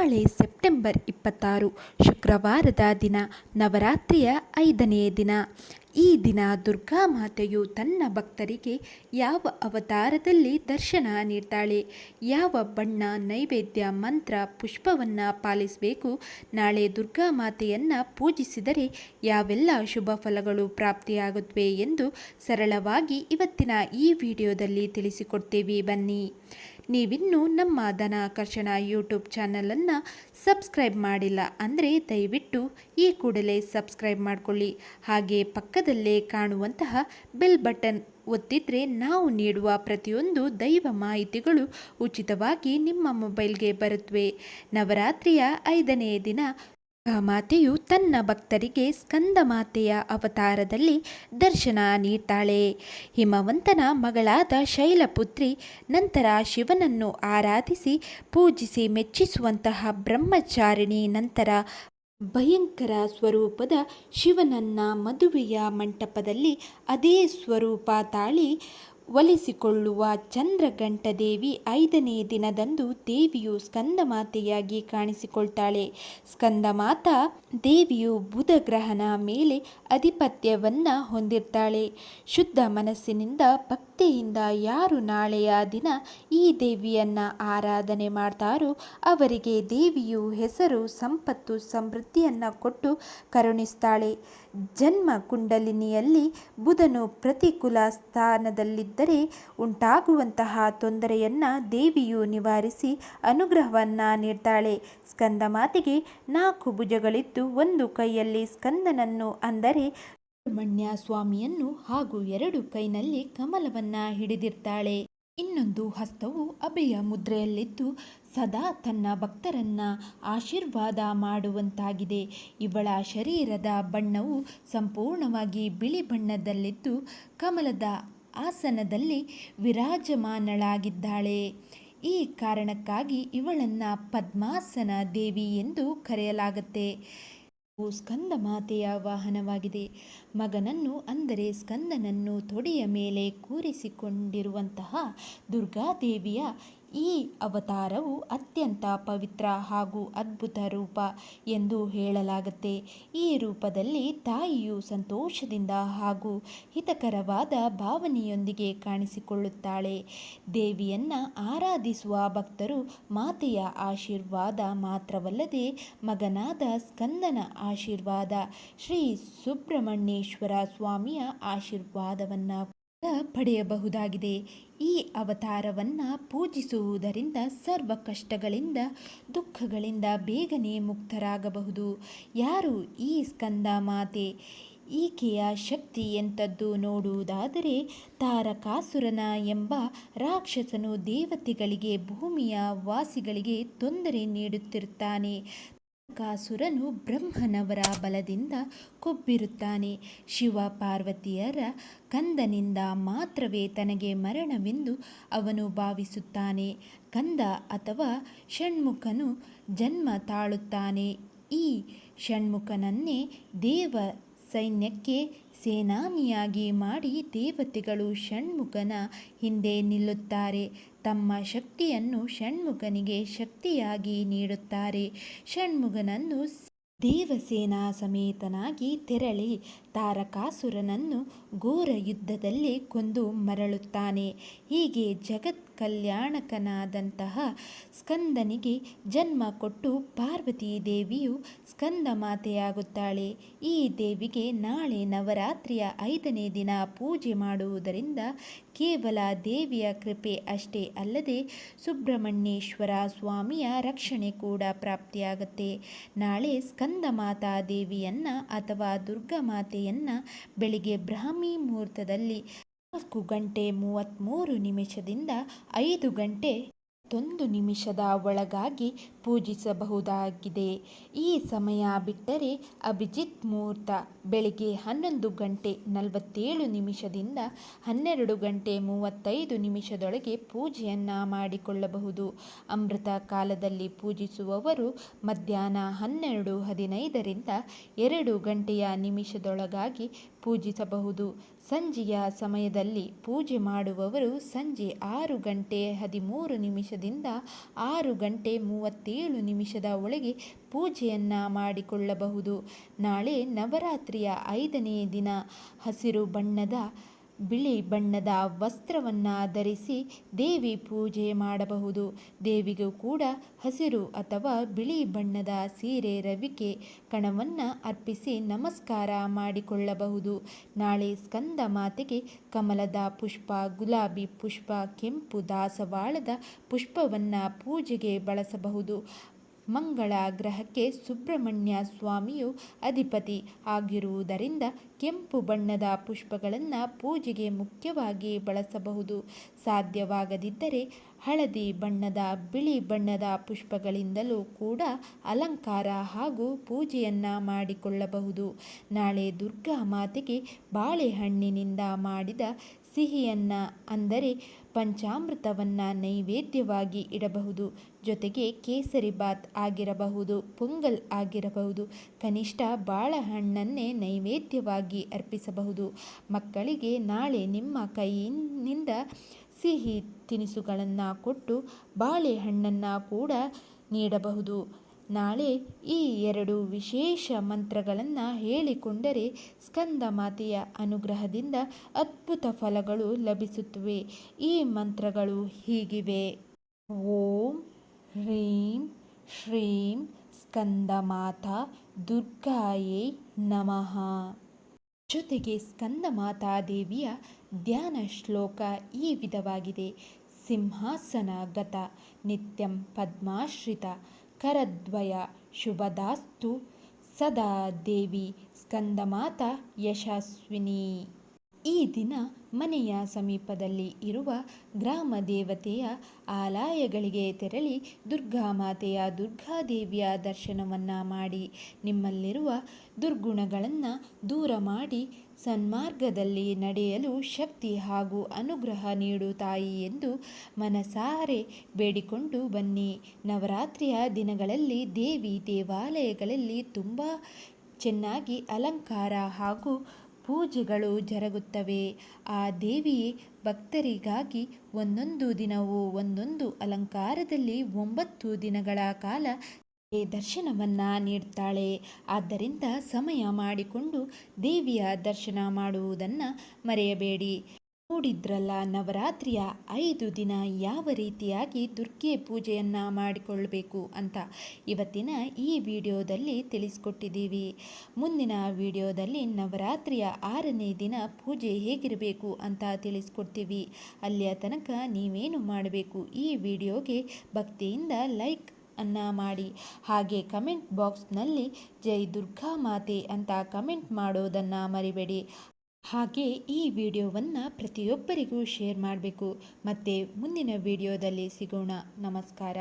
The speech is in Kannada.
ನಾಳೆ ಸೆಪ್ಟೆಂಬರ್ 26 ಶುಕ್ರವಾರದ ದಿನ, ನವರಾತ್ರಿಯ 5ನೇ ದಿನ. ಈ ದಿನ ದುರ್ಗಾಮಾತೆಯು ತನ್ನ ಭಕ್ತರಿಗೆ ಯಾವ ಅವತಾರದಲ್ಲಿ ದರ್ಶನ ನೀಡ್ತಾಳೆ, ಯಾವ ಬಣ್ಣ, ನೈವೇದ್ಯ, ಮಂತ್ರ, ಪುಷ್ಪವನ್ನು ಪಾಲಿಸಬೇಕು, ನಾಳೆ ದುರ್ಗಾಮಾತೆಯನ್ನು ಪೂಜಿಸಿದರೆ ಯಾವೆಲ್ಲ ಶುಭ ಫಲಗಳು ಪ್ರಾಪ್ತಿಯಾಗುತ್ತವೆ ಎಂದು ಸರಳವಾಗಿ ಇವತ್ತಿನ ಈ ವಿಡಿಯೋದಲ್ಲಿ ತಿಳಿಸಿಕೊಡ್ತೇವೆ. ಬನ್ನಿ. ನೀವಿನ್ನೂ ನಮ್ಮ ಧನಾಕರ್ಷಣ ಯೂಟ್ಯೂಬ್ ಚಾನಲನ್ನು ಸಬ್ಸ್ಕ್ರೈಬ್ ಮಾಡಿಲ್ಲ ಅಂದರೆ ದಯವಿಟ್ಟು ಈ ಕೂಡಲೇ ಸಬ್ಸ್ಕ್ರೈಬ್ ಮಾಡಿಕೊಳ್ಳಿ. ಹಾಗೆ ಪಕ್ಕದಲ್ಲೇ ಕಾಣುವಂತಹ ಬೆಲ್ ಬಟನ್ ಒತ್ತಿದರೆ ನಾವು ನೀಡುವ ಪ್ರತಿಯೊಂದು ದೈವ ಮಾಹಿತಿಗಳು ಉಚಿತವಾಗಿ ನಿಮ್ಮ ಮೊಬೈಲ್ಗೆ ಬರುತ್ತವೆ. ನವರಾತ್ರಿಯ 5ನೇ ದಿನ ಮಾತೆಯು ತನ್ನ ಭಕ್ತರಿಗೆ ಸ್ಕಂದ ಮಾತೆಯ ಅವತಾರದಲ್ಲಿ ದರ್ಶನ ನೀಡ್ತಾಳೆ. ಹಿಮವಂತನ ಮಗಳಾದ ಶೈಲಪುತ್ರಿ ನಂತರ ಶಿವನನ್ನು ಆರಾಧಿಸಿ ಪೂಜಿಸಿ ಮೆಚ್ಚಿಸುವಂತಹ ಬ್ರಹ್ಮಚಾರಿಣಿ ನಂತರ ಭಯಂಕರ ಸ್ವರೂಪದ ಶಿವನನ್ನ ಮದುವೆಯ ಮಂಟಪದಲ್ಲಿ ಅದೇ ಸ್ವರೂಪ ತಾಳಿ ಒಲಿಸಿಕೊಳ್ಳುವ ಚಂದ್ರಘಂಟ ದೇವಿ 5ನೇ ದಿನದಂದು ದೇವಿಯು ಸ್ಕಂದಮಾತೆಯಾಗಿ ಕಾಣಿಸಿಕೊಳ್ತಾಳೆ. ಸ್ಕಂದಮಾತಾ ದೇವಿಯು ಬುಧ ಗ್ರಹನ ಮೇಲೆ ಆಧಿಪತ್ಯವನ್ನು ಹೊಂದಿರ್ತಾಳೆ. ಶುದ್ಧ ಮನಸ್ಸಿನಿಂದ ಭಕ್ತಿಯಿಂದ ಯಾರು ನಾಳೆಯ ದಿನ ಈ ದೇವಿಯನ್ನು ಆರಾಧನೆ ಮಾಡ್ತಾರೋ ಅವರಿಗೆ ದೇವಿಯು ಹೆಸರು, ಸಂಪತ್ತು, ಸಮೃದ್ಧಿಯನ್ನು ಕೊಟ್ಟು ಕರುಣಿಸ್ತಾಳೆ. ಜನ್ಮ ಕುಂಡಲಿನಿಯಲ್ಲಿ ಬುಧನು ಪ್ರತಿಕೂಲ ಸ್ಥಾನದಲ್ಲಿದ್ದರೆ ಉಂಟಾಗುವಂತಹ ತೊಂದರೆಯನ್ನು ದೇವಿಯು ನಿವಾರಿಸಿ ಅನುಗ್ರಹವನ್ನು ನೀಡ್ತಾಳೆ. ಸ್ಕಂದಮಾತೆಗೆ 4 ಭುಜಗಳಿದ್ದು ಒಂದು ಕೈಯಲ್ಲಿ ಸ್ಕಂದನನ್ನು ಅಂದರೆ ಸುಬ್ರಹ್ಮಣ್ಯ ಸ್ವಾಮಿಯನ್ನು ಹಾಗೂ 2 ಕೈನಲ್ಲಿ ಕಮಲವನ್ನು ಹಿಡಿದಿರ್ತಾಳೆ. ಇನ್ನೊಂದು ಹಸ್ತವು ಅಭಯ ಮುದ್ರೆಯಲ್ಲಿದ್ದು ಸದಾ ತನ್ನ ಭಕ್ತರನ್ನ ಆಶೀರ್ವಾದ ಮಾಡುವಂತಾಗಿದೆ. ಇವಳ ಶರೀರದ ಬಣ್ಣವು ಸಂಪೂರ್ಣವಾಗಿ ಬಿಳಿ ಬಣ್ಣದಲ್ಲಿದ್ದು ಕಮಲದ ಆಸನದಲ್ಲಿ ವಿರಾಜಮಾನಳಾಗಿದ್ದಾಳೆ. ಈ ಕಾರಣಕ್ಕಾಗಿ ಇವಳನ್ನು ಪದ್ಮಾಸನ ದೇವಿ ಎಂದು ಕರೆಯಲಾಗುತ್ತೆ. ಸ್ಕಂದಮಾತೆಯ ವಾಹನವಾಗಿದೆ. ಮಗನನ್ನು ಅಂದರೆ ಸ್ಕಂದನನ್ನು ತೊಡೆಯ ಮೇಲೆ ಕೂರಿಸಿಕೊಂಡಿರುವಂತಹ ದುರ್ಗಾದೇವಿಯ ಈ ಅವತಾರವು ಅತ್ಯಂತ ಪವಿತ್ರ ಹಾಗೂ ಅದ್ಭುತ ರೂಪ ಎಂದು ಹೇಳಲಾಗುತ್ತೆ. ಈ ರೂಪದಲ್ಲಿ ತಾಯಿಯು ಸಂತೋಷದಿಂದ ಹಾಗೂ ಹಿತಕರವಾದ ಭಾವನೆಯೊಂದಿಗೆ ಕಾಣಿಸಿಕೊಳ್ಳುತ್ತಾಳೆ. ದೇವಿಯನ್ನು ಆರಾಧಿಸುವ ಭಕ್ತರು ಮಾತೆಯ ಆಶೀರ್ವಾದ ಮಾತ್ರವಲ್ಲದೆ ಮಗನಾದ ಸ್ಕಂದನ ಆಶೀರ್ವಾದ, ಶ್ರೀ ಸುಬ್ರಹ್ಮಣ್ಯೇಶ್ವರ ಸ್ವಾಮಿಯ ಆಶೀರ್ವಾದವನ್ನು ಪಡೆಯಬಹುದಾಗಿದೆ. ಈ ಅವತಾರವನ್ನು ಪೂಜಿಸುವುದರಿಂದ ಸರ್ವ ಕಷ್ಟಗಳಿಂದ, ದುಃಖಗಳಿಂದ ಬೇಗನೆ ಮುಕ್ತರಾಗಬಹುದು. ಯಾರು ಈ ಸ್ಕಂದ ಮಾತೆ, ಈಕೆಯ ಶಕ್ತಿ ಎಂಥದ್ದು ನೋಡುವುದಾದರೆ ತಾರಕಾಸುರನ ಎಂಬ ರಾಕ್ಷಸನು ದೇವತೆಗಳಿಗೆ, ಭೂಮಿಯ ವಾಸಿಗಳಿಗೆ ತೊಂದರೆ ನೀಡುತ್ತಿರುತ್ತಾನೆ. ತಾರಕಾಸುರನು ಬ್ರಹ್ಮನವರ ಬಲದಿಂದ ಕೊಬ್ಬಿರುತ್ತಾನೆ. ಶಿವ ಪಾರ್ವತಿಯರ ಕಂದನಿಂದ ಮಾತ್ರವೇ ತನಗೆ ಮರಣವೆಂದು ಅವನು ಭಾವಿಸುತ್ತಾನೆ. ಕಂದ ಅಥವಾ ಷಣ್ಮುಖನು ಜನ್ಮ ತಾಳುತ್ತಾನೆ. ಈ ಷಣ್ಮುಖನನ್ನೇ ದೇವ ಸೈನ್ಯಕ್ಕೆ ಸೇನಾನಿಯಾಗಿ ಮಾಡಿ ದೇವತೆಗಳು ಷಣ್ಮುಖನ ಹಿಂದೆ ನಿಲ್ಲುತ್ತಾರೆ. ತಮ್ಮ ಶಕ್ತಿಯನ್ನು ಷಣ್ಮುಖನಿಗೆ ಶಕ್ತಿಯಾಗಿ ನೀಡುತ್ತಾರೆ. ಷಣ್ಮುಖನನ್ನು ದೇವಸೇನಾ ಸಮೇತನಾಗಿ ತೆರಳಿ ತಾರಕಾಸುರನನ್ನು ಘೋರ ಯುದ್ಧದಲ್ಲಿ ಕೊಂದು ಮರಳುತ್ತಾನೆ. ಹೀಗೆ ಜಗತ್ ಕಲ್ಯಾಣಕನಾದಂತಹ ಸ್ಕಂದನಿಗೆ ಜನ್ಮ ಕೊಟ್ಟು ಪಾರ್ವತಿ ದೇವಿಯು ಸ್ಕಂದ ಮಾತೆಯಾಗುತ್ತಾಳೆ. ಈ ದೇವಿಗೆ ನಾಳೆ ನವರಾತ್ರಿಯ 5ನೇ ದಿನ ಪೂಜೆ ಮಾಡುವುದರಿಂದ ಕೇವಲ ದೇವಿಯ ಕೃಪೆ ಅಷ್ಟೇ ಅಲ್ಲದೆ ಸುಬ್ರಹ್ಮಣ್ಯೇಶ್ವರ ಸ್ವಾಮಿಯ ರಕ್ಷಣೆ ಕೂಡ ಪ್ರಾಪ್ತಿಯಾಗುತ್ತೆ. ನಾಳೆ ಸ್ಕಂದ ಮಾತಾ ದೇವಿಯನ್ನು ಅಥವಾ ದುರ್ಗಾ ಮಾತೆಯನ್ನು ಬೆಳಿಗ್ಗೆ ಬ್ರಾಹ್ಮಿ ಮುಹೂರ್ತದಲ್ಲಿ 4 ಗಂಟೆ 33 ನಿಮಿಷದಿಂದ 5 ಗಂಟೆ 1 ನಿಮಿಷದ ಒಳಗಾಗಿ ಪೂಜಿಸಬಹುದಾಗಿದೆ. ಈ ಸಮಯ ಬಿಟ್ಟರೆ ಅಭಿಜಿತ್ ಮುಹೂರ್ತ ಬೆಳಿಗ್ಗೆ 11 ಗಂಟೆ 47 ನಿಮಿಷದಿಂದ 12 ಗಂಟೆ 35 ನಿಮಿಷದೊಳಗೆ ಪೂಜೆಯನ್ನು ಮಾಡಿಕೊಳ್ಳಬಹುದು. ಅಮೃತ ಕಾಲದಲ್ಲಿ ಪೂಜಿಸುವವರು ಮಧ್ಯಾಹ್ನ 12:15ರಿಂದ 2 ಗಂಟೆಯ ನಿಮಿಷದೊಳಗಾಗಿ ಪೂಜಿಸಬಹುದು. ಸಂಜೆಯ ಸಮಯದಲ್ಲಿ ಪೂಜೆ ಮಾಡುವವರು ಸಂಜೆ 6:13 6:37 ಒಳಗೆ ಪೂಜೆಯನ್ನು ಮಾಡಿಕೊಳ್ಳಬಹುದು. ನಾಳೆ ನವರಾತ್ರಿಯ 5ನೇ ದಿನ ಹಸಿರು ಬಣ್ಣದ ಬಿಳಿ ಬಣ್ಣದ ವಸ್ತ್ರವನ್ನು ಧರಿಸಿ ದೇವಿ ಪೂಜೆ ಮಾಡಬಹುದು. ದೇವಿಗೂ ಕೂಡ ಹಸಿರು ಅಥವಾ ಬಿಳಿ ಬಣ್ಣದ ಸೀರೆ ರವಿಕೆ ಕಣವನ್ನು ಅರ್ಪಿಸಿ ನಮಸ್ಕಾರ ಮಾಡಿಕೊಳ್ಳಬಹುದು. ನಾಳೆ ಸ್ಕಂದ ಮಾತೆಗೆ ಕಮಲದ ಪುಷ್ಪ, ಗುಲಾಬಿ ಪುಷ್ಪ, ಕೆಂಪು ದಾಸವಾಳದ ಪುಷ್ಪವನ್ನು ಪೂಜೆಗೆ ಬಳಸಬಹುದು. ಮಂಗಳ ಗ್ರಹಕ್ಕೆ ಸುಬ್ರಹ್ಮಣ್ಯ ಸ್ವಾಮಿಯು ಅಧಿಪತಿ ಆಗಿರುವುದರಿಂದ ಕೆಂಪು ಬಣ್ಣದ ಪುಷ್ಪಗಳನ್ನು ಪೂಜೆಗೆ ಮುಖ್ಯವಾಗಿ ಬಳಸಬಹುದು. ಸಾಧ್ಯವಾಗದಿದ್ದರೆ ಹಳದಿ ಬಣ್ಣದ, ಬಿಳಿ ಬಣ್ಣದ ಪುಷ್ಪಗಳಿಂದಲೂ ಕೂಡ ಅಲಂಕಾರ ಹಾಗೂ ಪೂಜೆಯನ್ನು ಮಾಡಿಕೊಳ್ಳಬಹುದು. ನಾಳೆ ದುರ್ಗಾ ಮಾತೆಗೆ ಬಾಳೆಹಣ್ಣಿನಿಂದ ಮಾಡಿದ ಸಿಹಿಯನ್ನು ಅಂದರೆ ಪಂಚಾಮೃತವನ್ನು ನೈವೇದ್ಯವಾಗಿ ಇಡಬಹುದು. ಜೊತೆಗೆ ಕೇಸರಿ ಬಾತ್ ಆಗಿರಬಹುದು, ಪೊಂಗಲ್ ಆಗಿರಬಹುದು, ಕನಿಷ್ಠ ಬಾಳೆಹಣ್ಣನ್ನೇ ನೈವೇದ್ಯವಾಗಿ ಅರ್ಪಿಸಬಹುದು. ಮಕ್ಕಳಿಗೆ ನಾಳೆ ನಿಮ್ಮ ಕೈಯಿಂದ ಸಿಹಿ ತಿನಿಸುಗಳನ್ನು ಕೊಟ್ಟು ಬಾಳೆಹಣ್ಣನ್ನು ಕೂಡ ನೀಡಬಹುದು. ನಾಳೆ ಈ 2 ವಿಶೇಷ ಮಂತ್ರಗಳನ್ನು ಹೇಳಿಕೊಂಡರೆ ಸ್ಕಂದ ಮಾತೆಯ ಅನುಗ್ರಹದಿಂದ ಅದ್ಭುತ ಫಲಗಳು ಲಭಿಸುತ್ತವೆ. ಈ ಮಂತ್ರಗಳು ಹೀಗಿವೆ: ಓಂ ಹ್ರೀಂ ಶ್ರೀಂ ಸ್ಕಂದಮಾತಾ ದುರ್ಗಾಯೈ ನಮಃ. ಜೊತೆಗೆ ಸ್ಕಂದಮಾತಾ ದೇವಿಯ ಧ್ಯಾನ ಶ್ಲೋಕ ಈ ವಿಧವಾಗಿದೆ: ಸಿಂಹಾಸನಗತ ನಿತ್ಯಂ ಪದ್ಮಾಶ್ರಿತ ಕರದ್ವಯ ಶುಭದಾಸ್ತು ಸದಾ ದೇವಿ ಸ್ಕಂದಮಾತಾ ಯಶಸ್ವಿನಿ. ಈ ದಿನ ಮನೆಯ ಸಮೀಪದಲ್ಲಿ ಇರುವ ಗ್ರಾಮ ದೇವತೆಯ ಆಲಯಗಳಿಗೆ ತೆರಳಿ ದುರ್ಗಾದೇವಿಯ ದರ್ಶನವನ್ನು ಮಾಡಿ ನಿಮ್ಮಲ್ಲಿರುವ ದುರ್ಗುಣಗಳನ್ನು ದೂರ ಮಾಡಿ ಸನ್ಮಾರ್ಗದಲ್ಲಿ ನಡೆಯಲು ಶಕ್ತಿ ಹಾಗೂ ಅನುಗ್ರಹ ನೀಡು ತಾಯಿ ಎಂದು ಮನಸಾರೆ ಬೇಡಿಕೊಂಡು ಬನ್ನಿ. ನವರಾತ್ರಿಯ ದಿನಗಳಲ್ಲಿ ದೇವಿ ದೇವಾಲಯಗಳಲ್ಲಿ ತುಂಬ ಚೆನ್ನಾಗಿ ಅಲಂಕಾರ ಹಾಗೂ ಪೂಜೆಗಳು ಜರುಗುತ್ತವೆ. ಆ ದೇವಿಯೇ ಭಕ್ತರಿಗಾಗಿ ಒಂದೊಂದು ದಿನವೂ ಒಂದೊಂದು ಅಲಂಕಾರದಲ್ಲಿ 9 ದಿನಗಳ ಕಾಲ ದರ್ಶನವನ್ನು ನೀಡ್ತಾಳೆ. ಆದ್ದರಿಂದ ಸಮಯ ಮಾಡಿಕೊಂಡು ದೇವಿಯ ದರ್ಶನ ಮಾಡುವುದನ್ನು ಮರೆಯಬೇಡಿ. ನೋಡಿದ್ರಲ್ಲ, ನವರಾತ್ರಿಯ 5 ದಿನ ಯಾವ ರೀತಿಯಾಗಿ ದುರ್ಗೆ ಪೂಜೆಯನ್ನು ಮಾಡಿಕೊಳ್ಳಬೇಕು ಅಂತ ಇವತ್ತಿನ ಈ ವಿಡಿಯೋದಲ್ಲಿ ತಿಳಿಸ್ಕೊಟ್ಟಿದ್ದೀವಿ. ಮುಂದಿನ ವಿಡಿಯೋದಲ್ಲಿ ನವರಾತ್ರಿಯ 6ನೇ ದಿನ ಪೂಜೆ ಹೇಗಿರಬೇಕು ಅಂತ ತಿಳಿಸ್ಕೊಡ್ತೀವಿ. ಅಲ್ಲಿಯ ತನಕ ನೀವೇನು ಮಾಡಬೇಕು, ಈ ವಿಡಿಯೋಗೆ ಭಕ್ತಿಯಿಂದ ಲೈಕ್ ಅನ್ನು ಮಾಡಿ, ಹಾಗೆ ಕಮೆಂಟ್ ಬಾಕ್ಸ್ನಲ್ಲಿ ಜೈ ದುರ್ಗಾ ಮಾತೆ ಅಂತ ಕಮೆಂಟ್ ಮಾಡೋದನ್ನು ಮರಿಬೇಡಿ. ಹಾಗೆ ಈ ವಿಡಿಯೋವನ್ನು ಪ್ರತಿಯೊಬ್ಬರಿಗೂ ಶೇರ್ ಮಾಡಬೇಕು. ಮತ್ತೆ ಮುಂದಿನ ವಿಡಿಯೋದಲ್ಲಿ ಸಿಗೋಣ. ನಮಸ್ಕಾರ.